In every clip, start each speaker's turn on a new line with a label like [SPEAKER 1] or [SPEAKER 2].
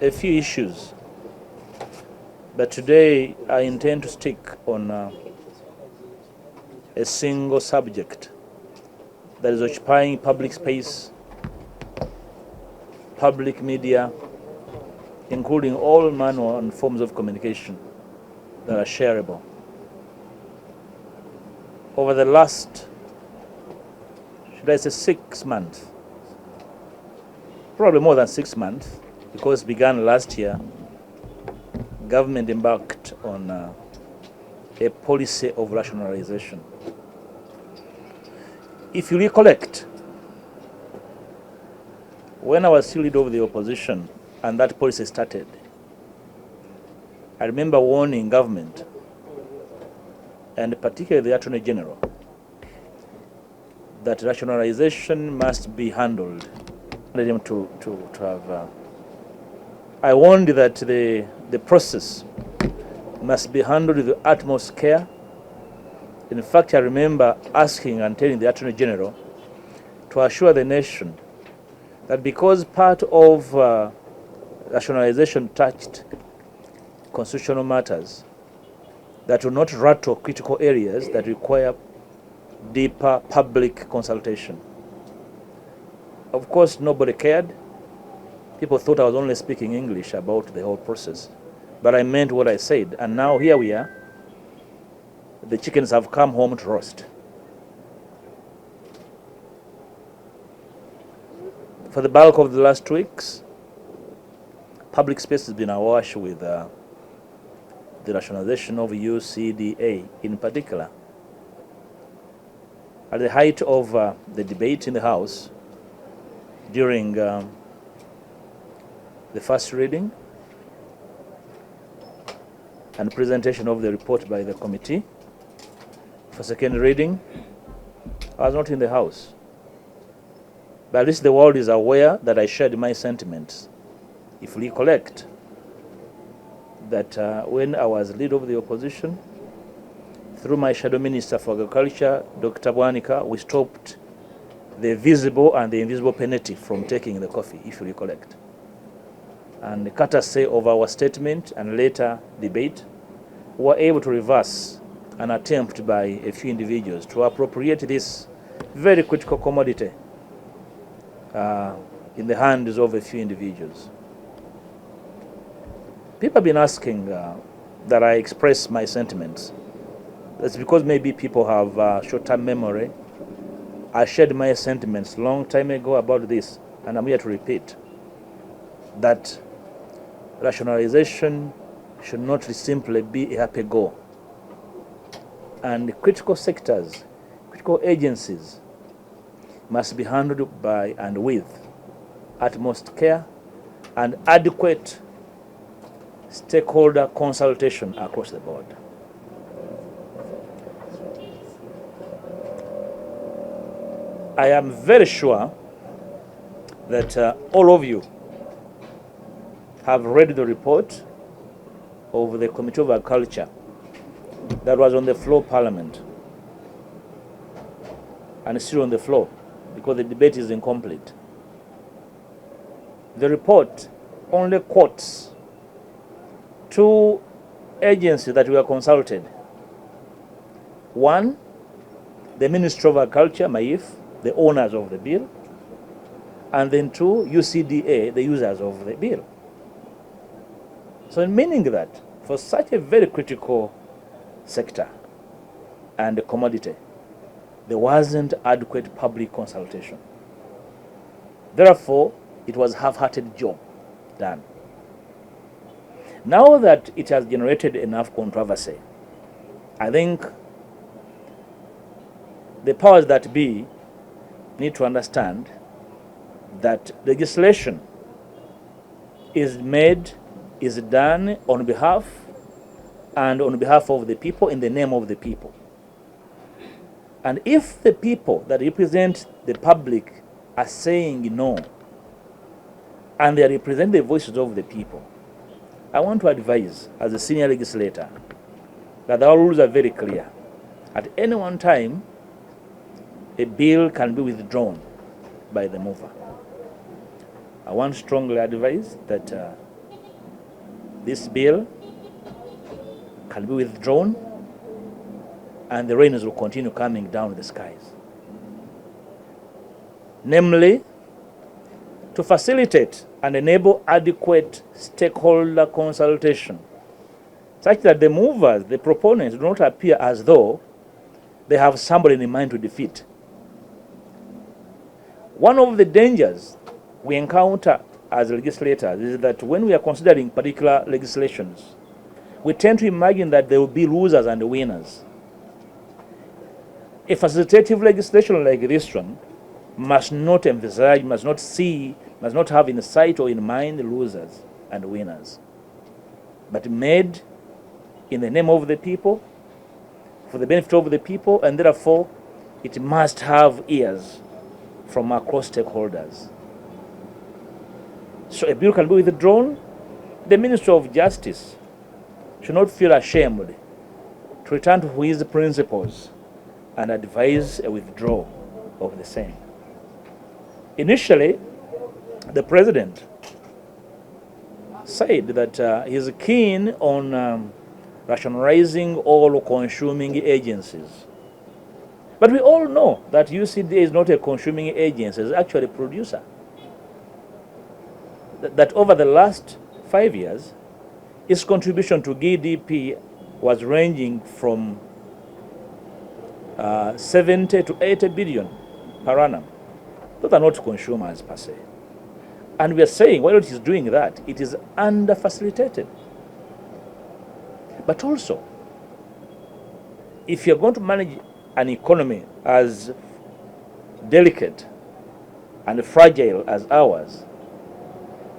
[SPEAKER 1] a few issues, but today I intend to stick on a single subject that is occupying public space, public media, including all manner and forms of communication that are shareable. Over the last, should I say, 6 months, probably more than 6 months, because it began last year, government embarked on a policy of rationalization. If you recollect, when I was still leader of the opposition and that policy started, I remember warning government, and particularly the Attorney General, that rationalization must be handled. I warned that the process must be handled with the utmost care. In fact, I remember asking and telling the Attorney General to assure the nation that because part of rationalization touched constitutional matters, that will not rattle critical areas that require deeper public consultation. Of course, nobody cared. People thought I was only speaking English about the whole process. But I meant what I said, and now here we are. The chickens have come home to roast. For the bulk of the last 2 weeks, public space has been awash with the rationalization of UCDA in particular. At the height of the debate in the House during the first reading and presentation of the report by the committee, for second reading, I was not in the House. But at least the world is aware that I shared my sentiments. If we recollect, that when I was leader of the opposition, through my shadow minister for agriculture, Dr. Bwanika, we stopped the visible and the invisible penalty from taking the coffee, if you recollect. And courtesy of our statement and later debate, we were able to reverse an attempt by a few individuals to appropriate this very critical commodity in the hands of a few individuals. People have been asking that I express my sentiments. That's because maybe people have short-term memory. I shared my sentiments a long time ago about this, and I'm here to repeat that rationalization should not simply be a happy go. And critical sectors, critical agencies must be handled by and with utmost care and adequate stakeholder consultation across the board. I am very sure that all of you have read the report of the Committee of Agriculture that was on the floor of Parliament and is still on the floor because the debate is incomplete. The report only quotes 2 agencies that were consulted. One, the Ministry of Agriculture, MAIF, the owners of the bill, and then 2, UCDA, the users of the bill. So meaning that for such a very critical sector and commodity, there wasn't adequate public consultation. Therefore, it was a half-hearted job done. Now that it has generated enough controversy, I think the powers that be need to understand that legislation is done on behalf of the people, in the name of the people. And if the people that represent the public are saying no, and they represent the voices of the people, I want to advise, as a senior legislator, that our rules are very clear. At any one time, a bill can be withdrawn by the mover. I want to strongly advise that this bill can be withdrawn and the rains will continue coming down the skies. Namely, to facilitate and enable adequate stakeholder consultation, such that the movers, the proponents, do not appear as though they have somebody in mind to defeat. One of the dangers we encounter as legislators is that when we are considering particular legislations, we tend to imagine that there will be losers and winners. A facilitative legislation like this one must not emphasize, must not have in sight or in mind losers and winners, but made in the name of the people, for the benefit of the people, and therefore it must have ears from across stakeholders. So a bill can be withdrawn. The Minister of Justice should not feel ashamed to return to his principles and advise a withdrawal of the same. Initially, the President said that he is keen on rationalizing all consuming agencies. But we all know that UCDA is not a consuming agency, it's actually a producer. That over the last 5 years, its contribution to GDP was ranging from 70 to 80 billion per annum. Those are not consumers per se. And we are saying, while it is doing that, it is under-facilitated. But also, if you're going to manage an economy as delicate and fragile as ours,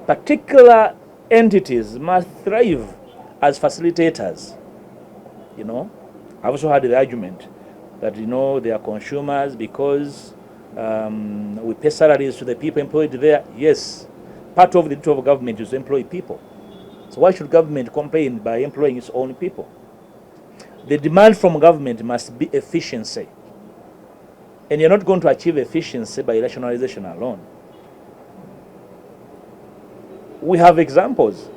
[SPEAKER 1] particular entities must thrive as facilitators. You know, I've also heard the argument that, you know, they are consumers because we pay salaries to the people employed there. Yes, part of the duty of government is to employ people. So why should government complain by employing its own people? The demand from government must be efficiency. And you're not going to achieve efficiency by rationalization alone. We have examples.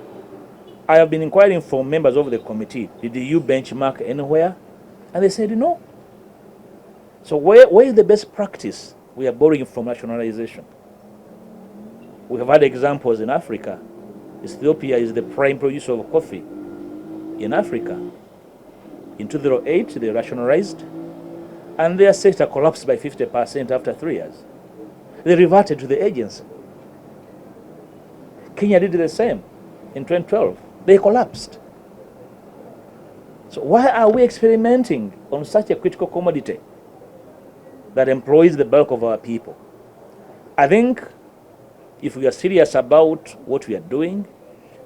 [SPEAKER 1] I have been inquiring from members of the committee, did you benchmark anywhere? And they said no. So where is the best practice we are borrowing from rationalization? We have had examples in Africa. Ethiopia is the prime producer of coffee in Africa. In 2008, they rationalized, and their sector collapsed by 50% after 3 years. They reverted to the agency. Kenya did the same in 2012. They collapsed. So why are we experimenting on such a critical commodity that employs the bulk of our people? I think if we are serious about what we are doing,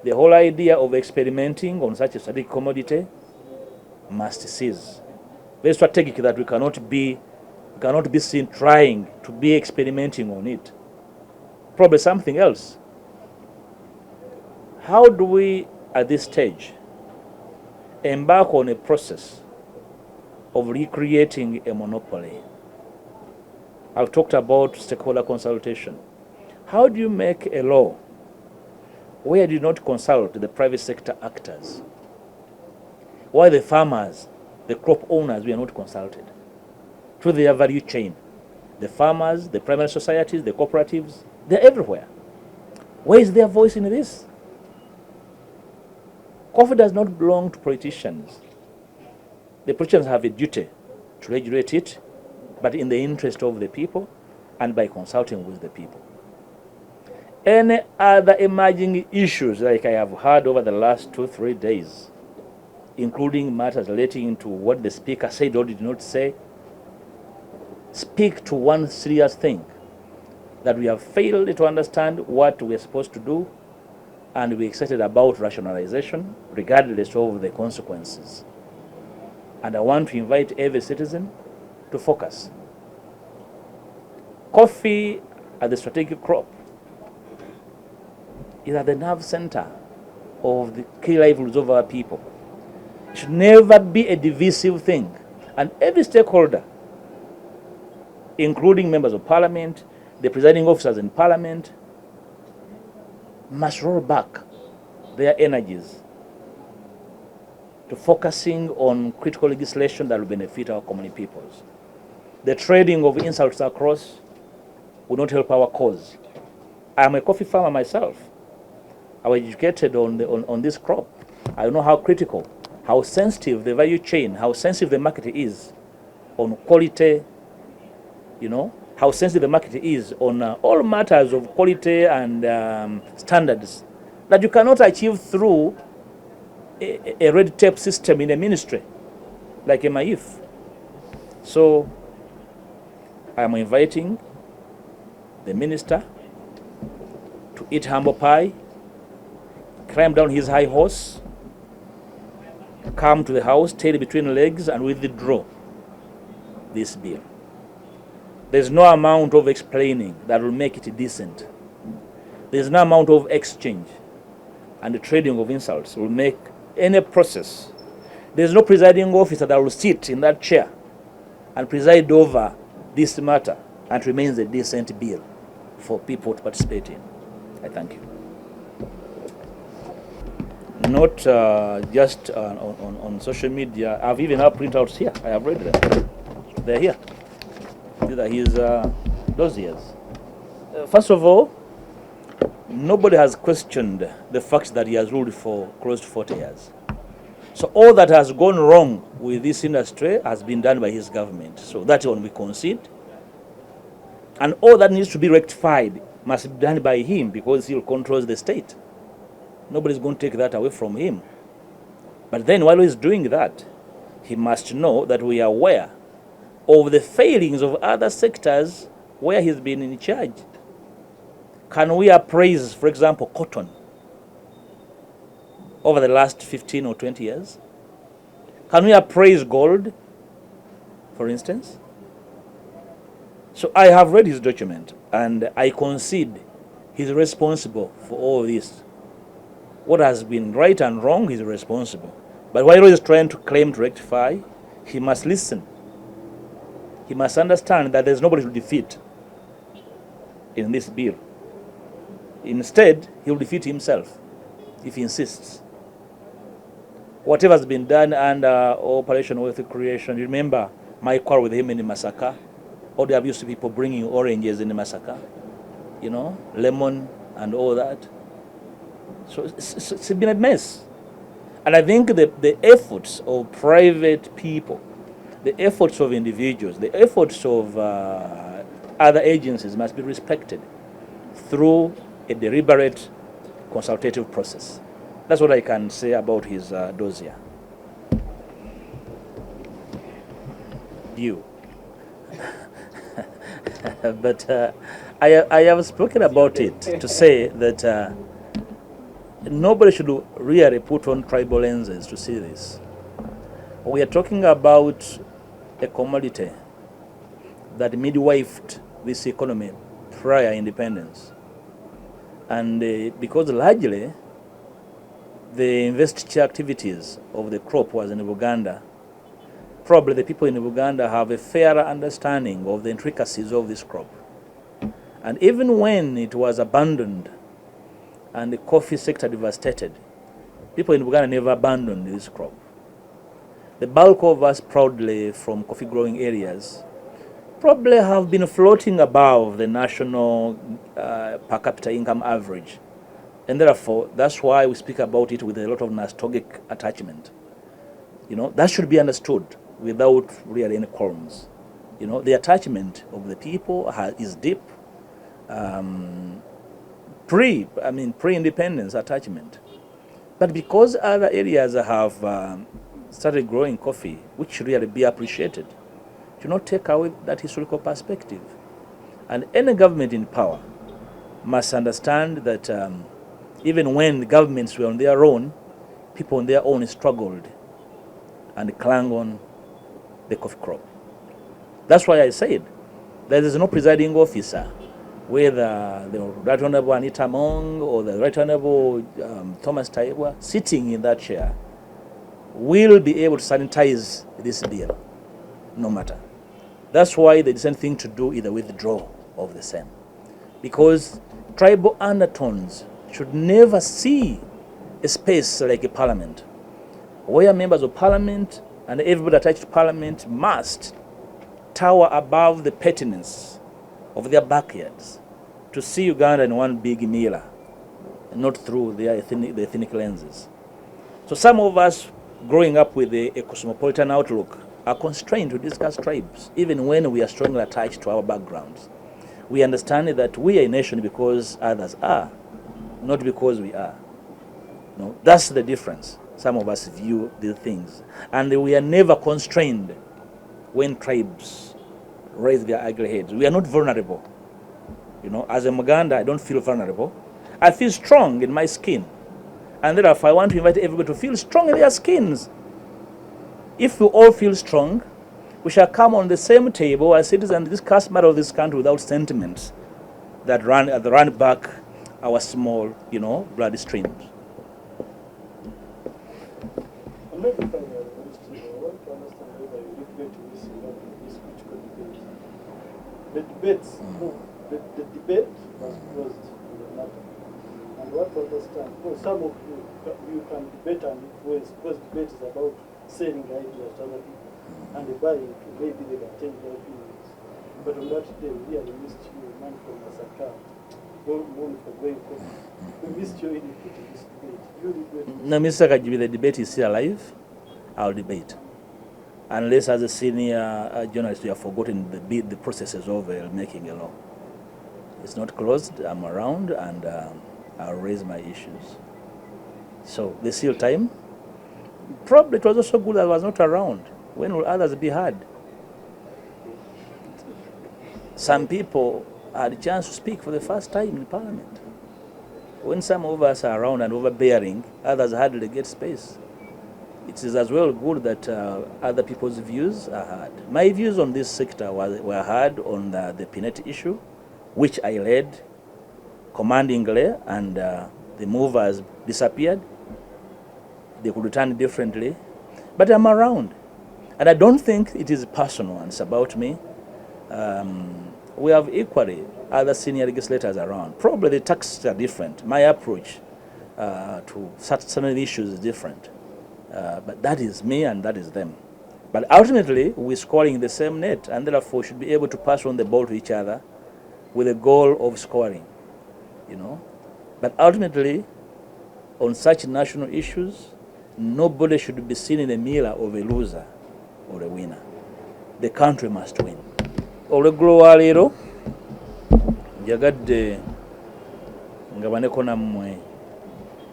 [SPEAKER 1] the whole idea of experimenting on such a strategic commodity must cease. Very strategic that we cannot be seen trying to be experimenting on it. Probably something else. How do we, at this stage, embark on a process of recreating a monopoly? I've talked about stakeholder consultation. How do you make a law where you do not consult the private sector actors? Why the farmers, the crop owners, we are not consulted? Through their value chain. The farmers, the primary societies, the cooperatives, they're everywhere. Where is their voice in this? Coffee does not belong to politicians. The politicians have a duty to regulate it, but in the interest of the people and by consulting with the people. Any other emerging issues like I have heard over the last 2-3 days, including matters relating to what the speaker said or did not say, speak to one serious thing, that we have failed to understand what we are supposed to do, and we're excited about rationalization regardless of the consequences. And I want to invite every citizen to focus. Coffee as the strategic crop is at the nerve center of the key livelihoods of our people. It should never be a divisive thing. And every stakeholder, including members of parliament, the presiding officers in parliament, must roll back their energies to focusing on critical legislation that will benefit our common peoples. The trading of insults across will not help our cause. I'm a coffee farmer myself. I was educated on this crop. I know how critical, how sensitive the value chain, how sensitive the market is on quality, how sensitive the market is on all matters of quality and standards that you cannot achieve through a red tape system in a ministry like MIF. So I'm inviting the minister to eat humble pie, climb down his high horse, come to the house, tail between legs, and withdraw this bill. There's no amount of explaining that will make it decent. There's no amount of exchange and the trading of insults will make any process. There's no presiding officer that will sit in that chair and preside over this matter and remains a decent bill for people to participate in. I thank you. Not just on social media. I've even had printouts here. I have read them. They're here. These are his dossiers. First of all, nobody has questioned the fact that he has ruled for close to 40 years. So all that has gone wrong with this industry has been done by his government. So that one we concede. And all that needs to be rectified must be done by him because he controls the state. Nobody's going to take that away from him. But then while he's doing that, he must know that we are aware of the failings of other sectors where he's been in charge. Can we appraise, for example, cotton over the last 15 or 20 years? Can we appraise gold, for instance? So I have read his document and I concede he's responsible for all this. What has been right and wrong, he's responsible. But while he's trying to claim to rectify, he must listen. He must understand that there's nobody to defeat in this bill. Instead, he will defeat himself if he insists. Whatever has been done under Operation Wealth Creation, remember my quarrel with him in the massacre, all the abuse of people bringing oranges in the massacre, lemon and all that. So it's been a mess. And I think the efforts of private people, the efforts of individuals, the efforts of other agencies must be respected through a deliberate consultative process. That's what I can say about his dossier. You. But I have spoken about it to say that nobody should really put on tribal lenses to see this. We are talking about a commodity that midwifed this economy prior independence. And because largely the investiture activities of the crop was in Uganda, probably the people in Uganda have a fairer understanding of the intricacies of this crop. And even when it was abandoned and the coffee sector devastated, people in Uganda never abandoned this crop. The bulk of us proudly from coffee growing areas probably have been floating above the national per capita income average. And therefore, that's why we speak about it with a lot of nostalgic attachment. That should be understood without really any qualms. The attachment of the people is deep. Pre-independence attachment. But because other areas have started growing coffee, which should really be appreciated, do not take away that historical perspective. And any government in power must understand that even when the governments were on their own, people on their own struggled and clung on the coffee crop. That's why I said there is no presiding officer, whether the Right Honorable Anita Mong or the Right Honorable Thomas Taibwa, sitting in that chair, will be able to sanitize this bill, no matter. That's why the decent thing to do is the withdrawal of the same. Because tribal undertones should never see a space like a parliament, where members of parliament and everybody attached to parliament must tower above the pettiness of their backyards to see Uganda in one big mirror, not through the ethnic lenses. So some of us growing up with a cosmopolitan outlook are constrained to discuss tribes, even when we are strongly attached to our backgrounds. We understand that we are a nation because others are, not because we are. No, that's the difference. Some of us view these things. And we are never constrained when tribes raise their ugly heads. We are not vulnerable. As a Muganda, I don't feel vulnerable. I feel strong in my skin. And therefore, I want to invite everybody to feel strong in their skins. If we all feel strong, we shall come on the same table as citizens and discuss matter of this country without sentiments that run back our small, blood streams.
[SPEAKER 2] Maybe finally, I want to understand whether you regret missing out on this critical debate. The debates, the debate was closed on the matter. And what to understand, some of you can debate and influence, because debate is about selling ideas to other people and the buying to maybe they can change their opinions. But on that day, we really missed you, man from Masaka, money for going coffee. We missed you in this debate. You regret it?
[SPEAKER 1] No, Mr. Kajibi, the debate is still alive. I'll debate. Unless as a senior journalist you have forgotten the processes of making a law. It's not closed. I'm around and I'll raise my issues. So there's still time. Probably it was also good that I was not around. When will others be heard? Some people had a chance to speak for the first time in Parliament. When some of us are around and overbearing, others hardly get space. It is as well good that other people's views are heard. My views on this sector were heard on the Pineti issue, which I led commandingly, and the movers disappeared. They could return differently. But I'm around. And I don't think it is personal and it's about me. We have equally other senior legislators around. Probably the tactics are different. My approach to certain issues is different. But that is me and that is them. But ultimately, we're scoring in the same net and therefore should be able to pass on the ball to each other with the goal of scoring, But ultimately, on such national issues, nobody should be seen in a mirror of a loser or a winner. The country must win. Olweggulo wa leero njagadde ngabaneko nammwe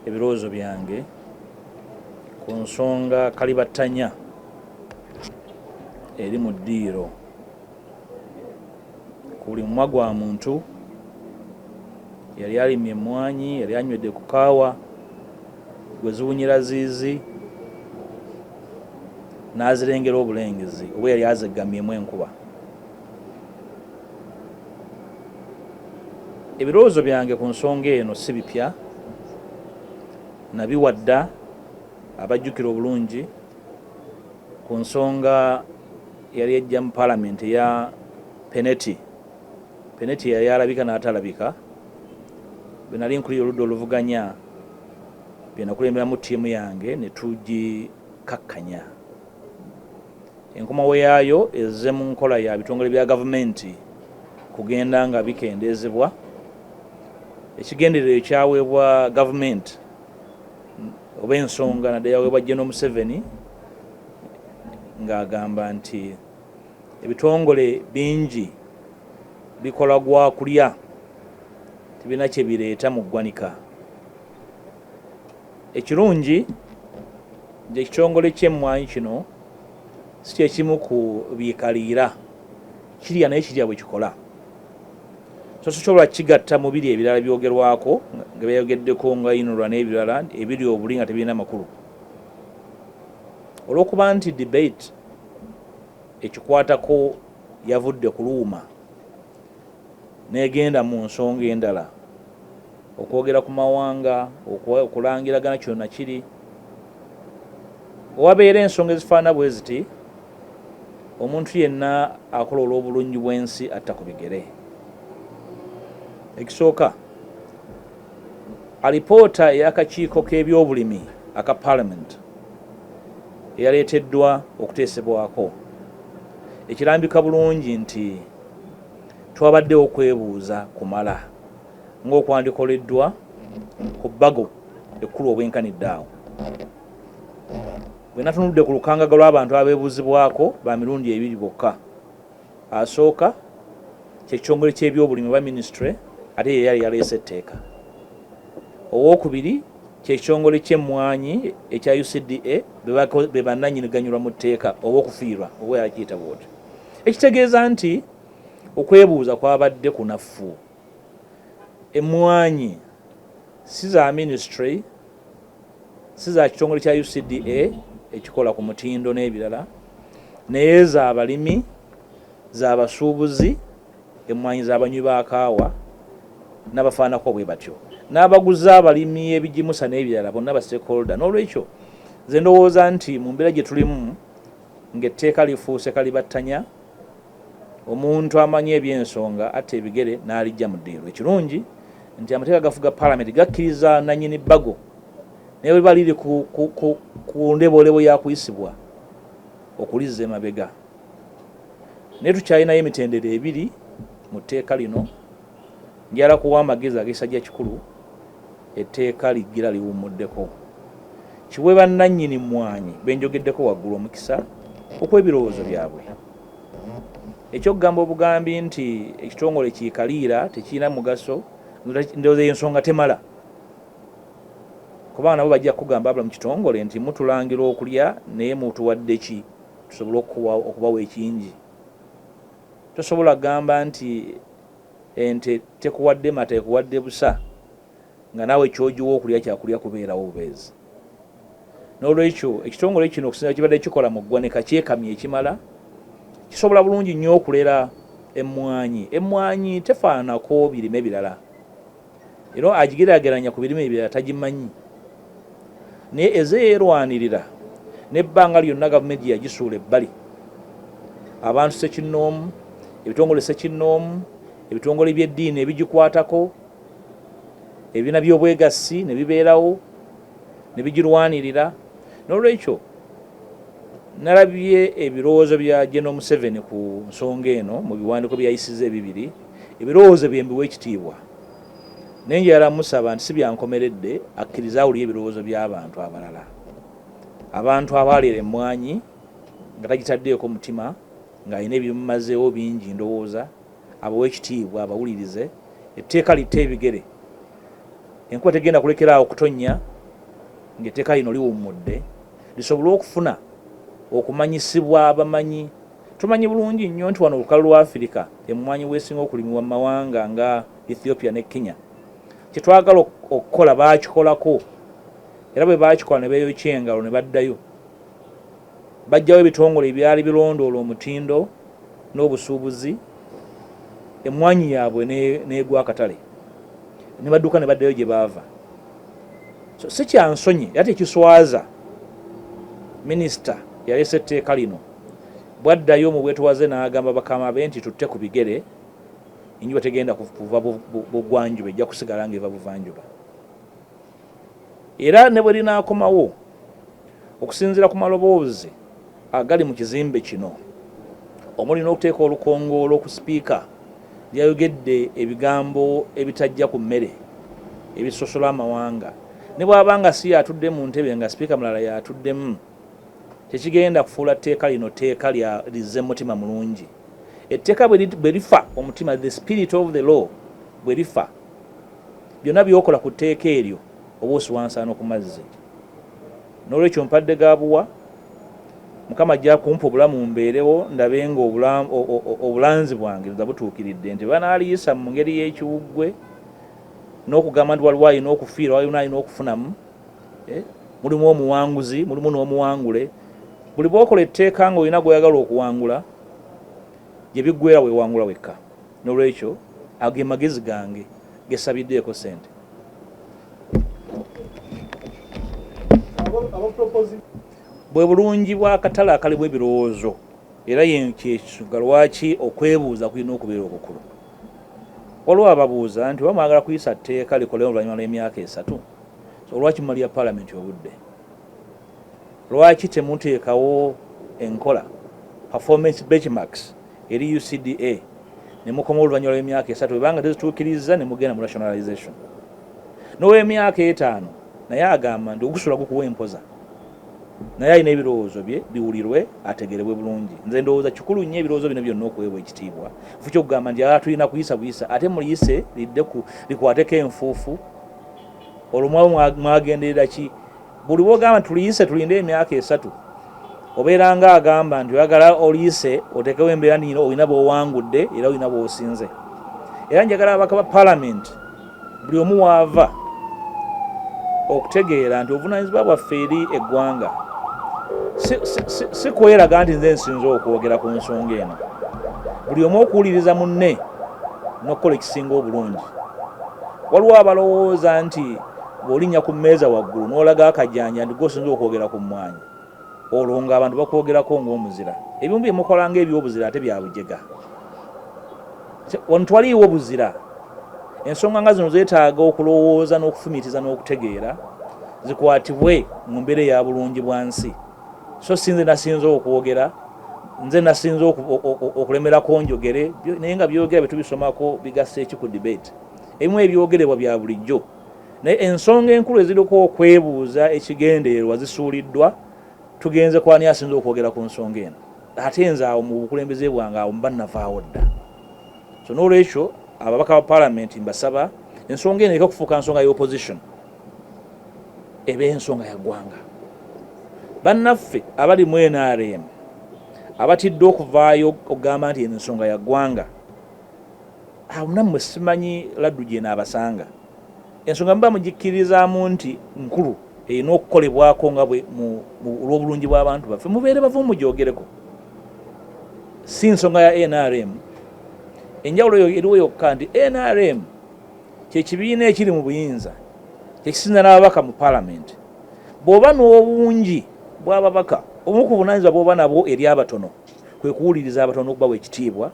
[SPEAKER 1] ebirowoozo byange ku nsonga kalibattanya eri mu ddiiro ku buli mumwa gwa muntu yali alimye emmwanyi, yali anywedde ku kaawa gwe ziwunyira ziizi n'azirengera obulengezi oba yali azeggamyemu enkuba. Ebirowoozo byange ku nsonga eno si bipya, nabiwa dda abajjukira obulungi ku nsonga yali ejja mu palamenti eya Pineti. Pineti yali alabika n'atalabika. Bwe nali nkulira oludda oluvuganya bye nakulemberamu ttiimu yange ne tugikakkanya. Enkomawo yaayo ezze mu nkola ya bitongole bya gavumenti kugenda nga bikendeezebwa. Ekigendererwa ekyaweebwa gavumenti oba ensonga nadde yaweebwa General Museveni ng'agamba nti ebitongole bingi bikola gwa kulya tibina kye bireeta mu ggwanika. Ekirungi nti ekitongole ky'emmwanyi kino si kyekimu ku biikaliira, kirya naye kirya bwe kikola. So sosobola kigatta mu biri ebirala byogerwako nga byayogeddeko nga yinulwa n'ebirala ebiri obuli nga tebirina makulu. Olw'okuba nti debate ekikwatako yavudde ku luuma n'egenda mu nsonga endala, okwogera ku mawanga, okulangiragana kyonna kiri, owabeera ensonga ezifaana bwe ziti, omuntu yenna akola olw'obulungi bw'ensi atta ku bigere. Ekisooka, alipoota ey'akakiiko k'ebyobulimi aka parliament eyaleeteddwa okuteesebwako ekirambika bulungi nti twabaddewo okwebuuza kumala ng'okwandikoleddwa ku bbago ekkulu obwenkanidde awo. Bwe natunudde ku lukangaga lw'abantu abeebuuzibwako ba mirundi ebiri bokka. Asooka kyekitongole ky'ebyobulimi ba ministry ate ye yali yaleese etteeka. Owookubiri kyekitongole ky'emmwanyi ekya UCDA be bannannyiniganyulwa mu tteeka oba okufiirwa oba yakiyita bwoti. Ekitegeeza nti okwebuuza kwabadde kunafu. Emmwanyi si za ministry, si za kitongole kya UCDA ekikola ku mutindo n'ebirala, naye za abalimi, za abasuubuzi, emmwanyi z'abanywi ba kaawa n'abafaanako bwe batyo, n'abaguzi abalimi ebigimusa n'ebirala bonna ba stakeholder. N'olwekyo nze ndowooza nti mu mbeera gye tulimu ng'etteeka lifuuse kalibattanya, omuntu amanyi eby'ensonga atta ebigere n'alijja mu ddiiro. Ekirungi nti amateeka gafuga parliament gakkiriza nannyini bbago naye bwe baliri ku ndeboolebo yakuyisibwa okulizza emabega. Naye tukyalinayo emitendera ebiri mu tteeka lino. Njala kuwa amagezi ag'ekisajja kikulu etteeka liggira liwummuddeko. Kiwe bannannyini mmwanyi benjogeddeko waggulu omukisa okw'ebirowoozo byabwe. Ekyokugamba obugambi nti ekitongole kikaliira tekirina mugaso, ndowooza ensonga temala. Kubanga nabo bajja kugamba abala mu kitongole nti mutulangira okulya naye mutuwadde ki tusobole okubawa ekingi. Tosobola gamba nti ente tekuwadde mata ekuwadde busa nga naawe kyogiwa okulya kyakulya kubeerawo bubeezi. N'olwekyo ekitongole kino okusinza kibadde kikola mu ggwanika kyekamye ekimala kisobola bulungi nnyo okulera emmwanyi. Emmwanyi tefaanako birime birala. Agigeraageranya ku birime ebirala tagimanyi. Naye ezeyeerwanirira n'ebbanga lyonna gavumenti yagisuula ebbali. Abantu sekinnoomu, ebitongole sekinnoomu, ebitongole by'eddiini ebigikwatako, ebibiina by'obwegassi ne bibeerawo ne bigirwanirira. N'olwekyo nalabye ebirowoozo bya General Museveni ku nsonga eno mu biwandiiko byayisiza ebibiri, ebirowoozo bye mbiwa ekitiibwa. Naye njagala musaba nti si byankomeredde akkiriza awulire ebirowoozo by'abantu abalala. Abantu abaaleera emmwanyi nga tagitaddeeko mutima ng'alina ebimumazeewo bingi ndowooza, abawe ekitiibwa abawulirize. Etteeka litta ebigere. Enkuba tegenda kulekeraawo okutonnya ng'etteeka lino liwummudde, lisobole okufuna okumanyisibwa abamanyi. Tumanyi bulungi nnyo nti wano olukalu lwa Afirika emmwanyi weesinga okulimibwa mu mawanga nga Ethiopia ne Kenya. Kyetwagala okukola baakikolako, era bwe baakikola ne beeyokya engalo ne baddayo. Bajjawo ebitongole ebyali birondoola omutindo n'obusuubuzi, emmwanyi yaabwe n'egwa akatale ne badduka ne baddayo gye baava. So si kyansonyi ate ekiswaza minisita yaleese etteeka lino bwaddayo mu bwetwaze n'agamba bakama be nti tutte ku bigere, enjuba tegenda kuva bugwanjuba ejja kusigala ng'eva buvanjuba. Era ne bwe linaakomawo okusinziira ku maloboozi agali mu kizimbe kino, omuli n'okuteeka olukongolo ku sipiika lyayogedde ebigambo ebitajja ku mmere ebisosola amawanga. Ne bw'aba nga si yatudde mu ntebe nga sipiika mulala yatuddemu, tekigenda kufuula tteeka lino tteeka lizze mutima mulungi. Etteeka bwe lifa omutima, the spirit of the law bwe lifa, byonna byokola ku tteeka eryo oba osiwansaana ku mazzi. N'olwekyo mpadde gabuwa, Mukama ajja kumpa obulamu mbeerewo ndabe nga obulanzi bwange nga butuukiridde, nti banaaliyisa mu ngeri y'ekiwuggwe n'okugamba nti waliwo alina okufiira, waliwo alina okufunamu. Mulimu omuwanguzi, mulimu n'omuwangule. Buli bw'okola etteeka ng'olina gw'oyagala okuwangula, gye biggweera weewangula wekka. N'olwekyo ago magezi gange gesabiddeeko ssente. Bwe bulungi bw'akatale akalimu ebirowoozo, era kyensonga lwaki okwebuuza kulina okubeera okukulu. waliwo ababuuza nti bamwagala kuyisa tteeka likolewo oluvannyuma lw'emyaka 3 so lwaki mumalira paalamenti obudde lwaki temuteekawo enkola performance benchmarks eri UCDA ne mukoma oluvannyuma lw'emyaka 3 webanga tezituukiriza ne mugenda mu rationalization n'ow'emyaka 5 naye agamba nti ogusula gukuwa empoza naye alina ebirowoozo bye biwulirwe ategerebwe bulungi nze ndowooza kikulu nnyo ebirowoozo bino byonna okuweebwa ekitiibwa fu kyokugamba nti tulina kuyisa buyisa ate muliyise lidde likwateko enfuufu olwo mwagenderera ki buli bwogamba tuliyise tulinde emyaka 3 obeera nga agamba nti oyagala oliyise otekewo embeera nti olina bw'owangudde era olina bw'osinze era njagala ababaka ba paalamenti buli omu waava okutegeera nti obuvunaanyizibwa bwaffe eri eggwanga si kweraga nti nze nsinze okwogera ku nsonga eno buli omu okuwuliriza munne n'okukola ekisinga obulungi waliwo abalowooza nti bw'olinnya ku mmeeza waggulu n'olaga akajanja nti gosinza okwogera ku mmwanyi olwo ng'abantu bakwogerako ng'omuzira ebimu bye mukola ng'ebyobuzira ate bya bujega wano twaliiwo buzira ensonga nga zino zeetaaga okulowooza n'okufumiitiza n'okutegeera zikwatibwe mu mbeera eya bulungi bwa nsi so si nze nasinze okwogera nze nasinze okulemerako njogere naye nga byogera bye tubisomako bigasa eki ku debate ebimu ebyogerebwa bya bulijjo naye ensonga enkulu eziriko okwebuuza ekigendererwa zisuuliddwa tugenze kwani asinze okwogera ku nsonga eno ate nze awo mu bukulembeze bwange awo mba navaawo dda so n'olwekyo ababaka ba paalamenti mbasaba ensonga eno ereka kufuuka nsonga y'opposition eba ensonga ya ggwanga bannaffe abali mu NRM abatidde okuvaayo okugamba nti eno ensonga ya ggwanga awo nammwe simanyi laddu gye naabasanga ensonga muba mugikkirizaamu nti nkulu erina okukolebwako nga bwe olw'obulungi bw'abantu baffe mubeere bava mugyogereko si nsonga ya NRM enjawulo eriwo yokka nti NRM kyekibiina ekiri mu buyinza kyekisinza n'ababaka mu paalamenti bw'oba n'obungi bw'ababaka omu ku bunaanyizibwa bw'oba nabwo eri abatono kwe kuwuliriza abatono okubawa ekitiibwa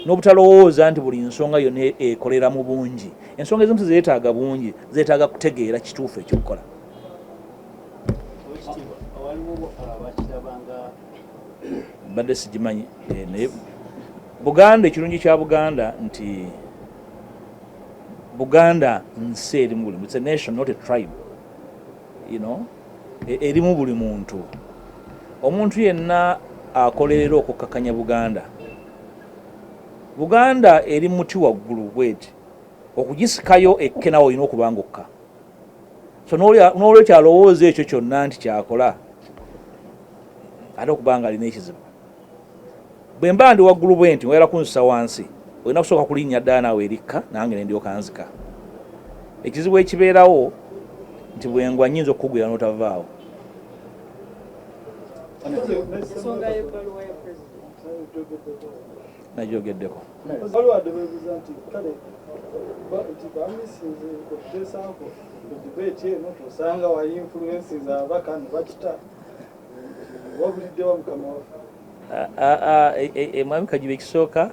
[SPEAKER 1] n'obutalowooza nti buli nsonga yonna ekolera mu bungi ensonga ezimu zeetaaga bungi zeetaaga kutegeera kituufu ekyokukola badde sigimanyi naye Buganda ekirungi kya Buganda nti Buganda nsi erimu buli it's a nation not a tribe erimu buli muntu omuntu yenna akolerera okukakanya Buganda eri muti waggulu bweti okugisikayo ekkenawo olina okubanga okka so n'olwekyo alowooza ekyo kyonna nti kyakola ate okubanga alina ekizibu bwe mba ndi waggulu bwe nti wera kunsusa wansi olina kusooka kulinnya ddala naawe erikka nange ne ndyoka nzika ekizibu ekibeerawo nti bwengwa nnyinza okukugwira n'otavaawo nagyogeddeko
[SPEAKER 2] balwaddebeebuza nti kale nti bamisinze okuteesaako debate eno tosanga wa influences abaka ne bakita wabuliddewa mukama waffe
[SPEAKER 1] mwami kajiba ekisooka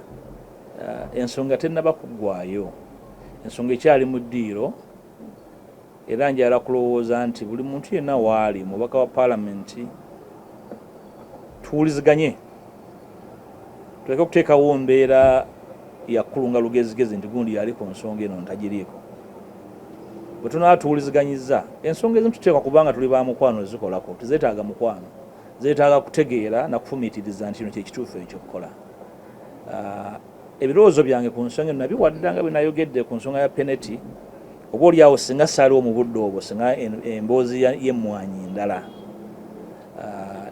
[SPEAKER 1] ensonga tennaba kuggwaayo ensonga ekyali mu ddiiro era njala kulowooza nti buli muntu yenna waali mubaka wa paalamenti tuwuliziganye tuleke okuteekawo mbeera yakulunga lugezigezi nti gundi yali ku nsonga eno ntagiriiko bwe tunaba tuwuliziganyiza ensonga ezimu tuteekwa kubanga tuli ba mukwano ezikolako tezeetaaga mukwano zeetaaga kutegeera na kufumiitiriza nti kino kyekituufu ekyokukola ebirowoozo byange ku nsonga eno nabiwadde nga bwe nayogedde ku nsonga ya peneti oba oliawo singa saaliwo mu budde obwo singa emboozi y'emmwanyi ndala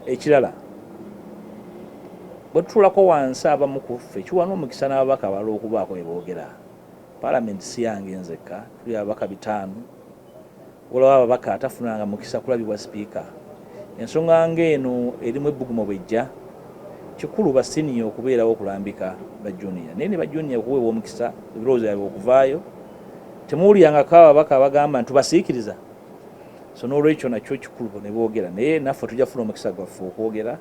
[SPEAKER 1] ekirala bwe tutuulako wansi abamu ku ffe kiwana omukisa n'ababaka abalala okubaako bye boogera paalamenti si yange nzekka tuli ababaka 5 olaba ababaka atafunanga mukisa kulabibwa sipiika ensonga ng'eno erimu ebbugumu bwejja kikulu basiniya okubeerawo okulambika bajuniya naye ne bajuniya okuweebwa omukisa ebirowoozo byabwe okuvaayo temuwulyangako ababaka abagamba nti tubasiikiriza so n'olwekyo nakyo kikulu ne boogera naye naffe tujja kufuna omukisa gwaffe okwogera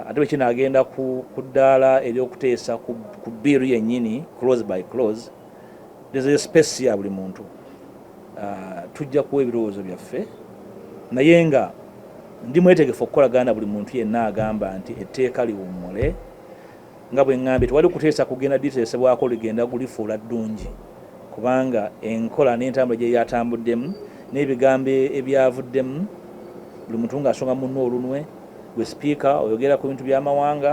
[SPEAKER 1] ate bwe kinaagenda ku ddaala ery'okuteesa ku biiru yennyini close by close there's a space ya buli muntu tujja kuwa ebirowoozo byaffe naye nga ndi mwetegefu okukolagana buli muntu yenna agamba nti etteeka liwummule nga bwe ŋŋambye tewali kuteesa kugenda liteesebwako ligenda kulifuula ddungi kubanga enkola n'entambula gye yatambuddemu n'ebigambo ebyavuddemu buli muntu ng'asonga munno olunwe gwe sipiika oyogera ku bintu by'amawanga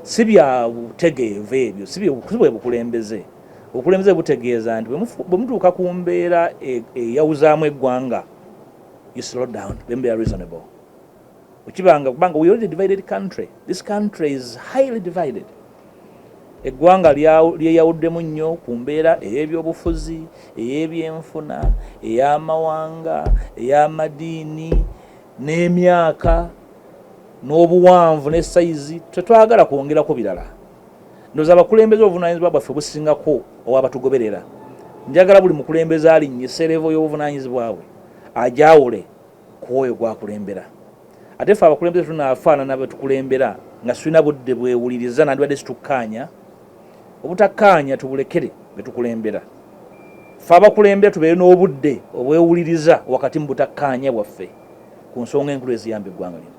[SPEAKER 1] si bya butegeevu ebyo si bwe bukulembeze obukulembeze butegeeza nti bwe mutuuka ku mbeera eyawuzaamu eggwanga you slow down then be reasonable ukibanga kubanga we already divided country. This country is highly divided. Eggwanga lyeyawuddemu nnyo ku mbeera ey'ebyobufuzi, ey'ebyenfuna, ey'amawanga, ey'amadiini, n'emyaka, n'obuwanvu n'essayizi. Tetwagala kwongerako birala. Ndowooza abakulembeze obuvunaanyizibwa bwaffe busingako owabatugoberera. Njagala buli mukulembeze alinnyisa levo y'obuvunaanyizibwa bwe ajaawule ku oyo gwakulembera. Ate ffe abakulembeze tunaafaanana bwe tukulembera nga tulina budde bwewuliriza nandibadde situkkaanya. Obutakkaanya tubulekere be tukulembera. Ffe abakulembera tubeere n'obudde obwewuliriza wakati mu butakkaanya bwaffe ku nsonga enkulu eziyamba eggwanga lino.